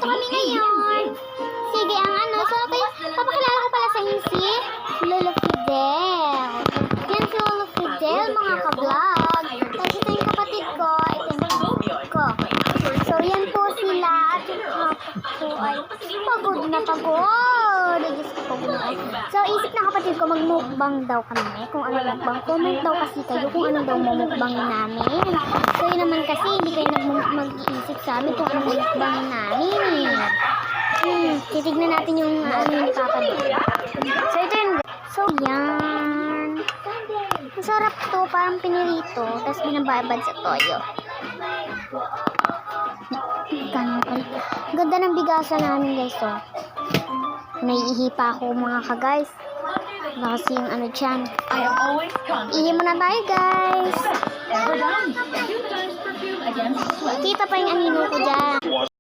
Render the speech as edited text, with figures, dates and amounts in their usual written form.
nandito kami ngayon. Sige, ang ano, so papakilala ko pala sa inyo si Lolo Fidel. Yan si Lolo Fidel, mga ka-vlog. Tapos ito yung kapatid ko, ito yung kapatid ko. So, yan po sila at yung kapatid ko ay pagod na pagod. Diyos ko, pagod na ako. So, isip ng kapatid ko, magmukbang daw kami. Kung ano mukbang, comment daw kasi kayo kung ano daw mamukbang namin. So, yun naman kasi, hindi kayo mag-iisip sa amin kung ano mukbang namin. Titignan natin yung ano yung Papa doon. So, ito yun. So, yan. Masarap to, parang pinirito. Tapos binababad sa toyo. Ganda ng bigasan namin, guys. So, naiihi pa ako, mga ka-guys. Kasi yung ano dyan. Ihi muna tayo, guys. Kita pa yung anino ko dyan.